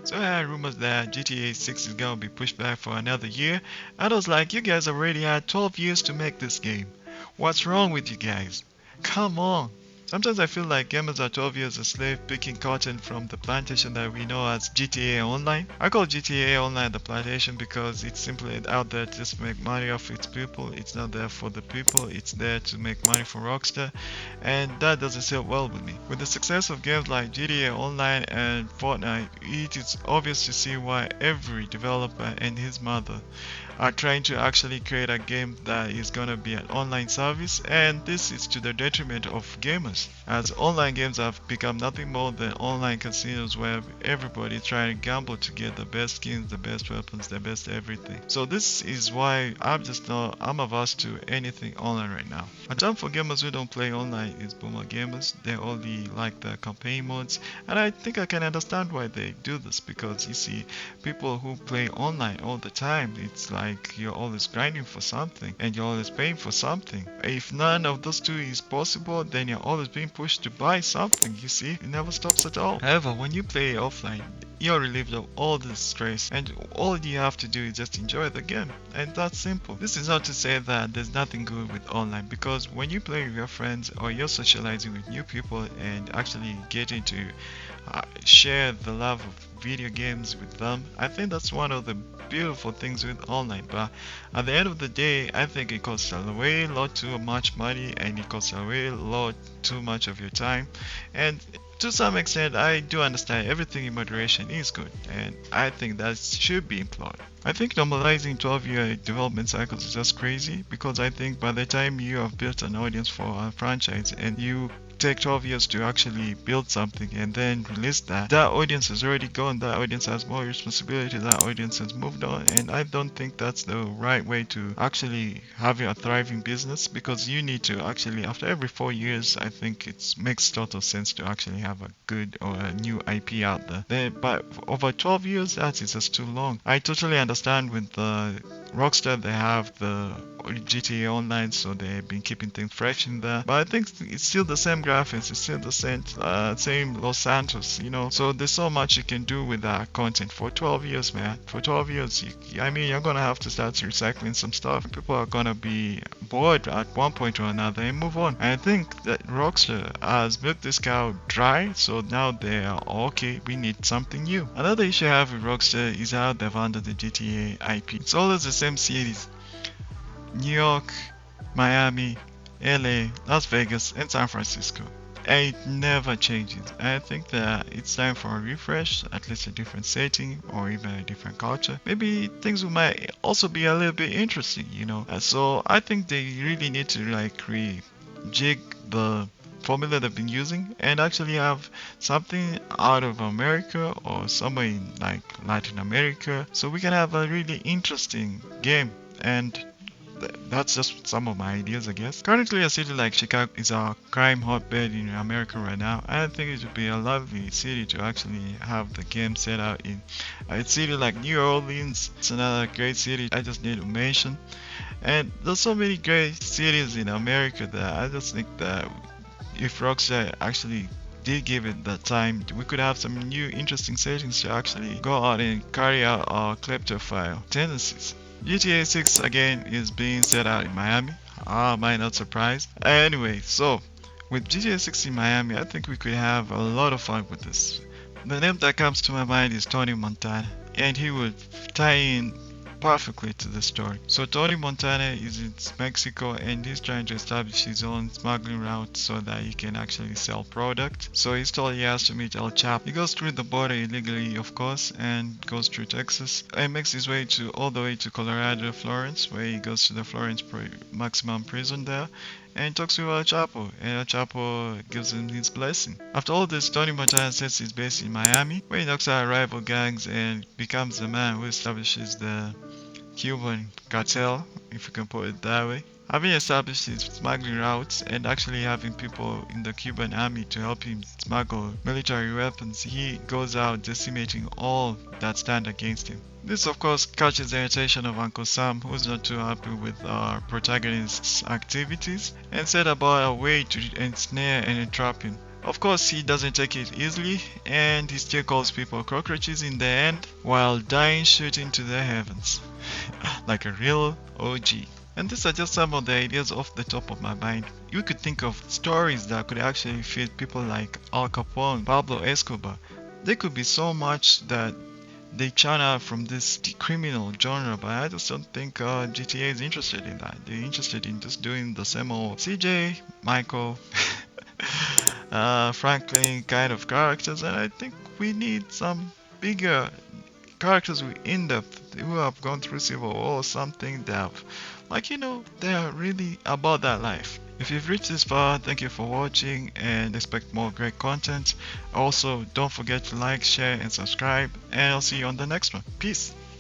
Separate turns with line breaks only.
So I had rumors that GTA 6 is gonna be pushed back for another year, and I was like, you guys already had 12 years to make this game. What's wrong with you guys? Come on. Sometimes I feel like gamers are 12 years a slave picking cotton from the plantation that we know as GTA Online. I call GTA Online the plantation because it's simply out there to just make money off its people. It's not there for the people, it's there to make money for Rockstar, and that doesn't sit well with me. With the success of games like GTA Online and Fortnite, it is obvious to see why every developer and his mother are trying to actually create a game that is gonna be an online service, and this is to the detriment of gamers, as online games have become nothing more than online casinos where everybody is trying to gamble to get the best skins, the best weapons, the best everything. So this is why I'm averse to anything online right now. A term for gamers who don't play online is boomer gamers. They only like the campaign modes, and I think I can understand why they do this, because you see, people who play online all the time, it's like you're always grinding for something and you're always paying for something. If none of those two is possible, then you're always being pushed to buy something. You see, it never stops at all. However, when you play offline, you're relieved of all the stress, and all you have to do is just enjoy the game, and that's simple. This is not to say that there's nothing good with online, because when you play with your friends or you're socializing with new people and actually getting to share the love of video games with them, I think that's one of the beautiful things with online. But at the end of the day, I think it costs a way lot too much money, and it costs a way lot too much of your time. And to some extent, I do understand everything in moderation is good, and I think that should be employed. I think normalizing 12-year development cycles is just crazy, because I think by the time you have built an audience for a franchise and you take 12 years to actually build something and then release that audience is already gone, that audience has more responsibility, that audience has moved on, and I don't think that's the right way to actually having a thriving business, because you need to actually, after every 4 years, I think it makes total sense to actually have a good or a new IP out there. But over 12 years, that is just too long. I totally understand with the Rockstar, they have the GTA Online, so they've been keeping things fresh in there. But I think it's still the same graphics, it's still the same Los Santos, you know. So there's so much you can do with that content for 12 years, man. For 12 years, I mean, you're gonna have to start recycling some stuff. People are gonna be bored at one point or another and move on. And I think that Rockstar has milked this cow dry, so now they are okay. We need something new. Another issue I have with Rockstar is how they've handled the GTA IP. It's always the same cities: New York, Miami, LA, Las Vegas, and San Francisco. And it never changes. I think that it's time for a refresh, at least a different setting or even a different culture. Maybe things might also be a little bit interesting, you know. So I think they really need to like rejig the formula they've been using and actually have something out of America or somewhere in like Latin America, so we can have a really interesting game. And that's just some of my ideas, I guess. Currently, a city like Chicago is a crime hotbed in America right now. I think it would be a lovely city to actually have the game set out in. A city like New Orleans, it's another great city I just need to mention. And there's so many great cities in America that I just think that if Rockstar actually did give it the time, we could have some new interesting settings to actually go out and carry out our kleptophile tendencies. GTA 6 again is being set out in Miami. Am I not surprised? Anyway, so with GTA 6 in Miami, I think we could have a lot of fun with this. The name that comes to my mind is Tony Montana, and he would tie in perfectly to the story. So Tony Montana is in Mexico and he's trying to establish his own smuggling route so that he can actually sell product. So he's told he has to meet El Chapo. He goes through the border illegally, of course, and goes through Texas and makes his way to all the way to Colorado, Florence, where he goes to the Florence maximum prison there and talks to El Chapo, and El Chapo gives him his blessing. After all this, Tony Montana sets his base in Miami, where he knocks out rival gangs and becomes the man who establishes the Cuban cartel, if you can put it that way. Having established his smuggling routes and actually having people in the Cuban army to help him smuggle military weapons, he goes out decimating all that stand against him. This of course catches the attention of Uncle Sam, who's not too happy with our protagonist's activities and set about a way to ensnare and entrap him. Of course, he doesn't take it easily, and he still calls people cockroaches in the end, while dying shooting to the heavens. Like a real OG. And these are just some of the ideas off the top of my mind. You could think of stories that could actually fit people like Al Capone, Pablo Escobar. There could be so much that they churn out from this criminal genre, but I just don't think GTA is interested in that. They're interested in just doing the same old CJ, Michael, Franklin kind of characters, and I think we need some bigger characters with in-depth who have gone through civil war or something depth. Like, they're really about that life. If you've reached this far, thank you for watching and expect more great content. Also, don't forget to like, share, and subscribe, and I'll see you on the next one. Peace.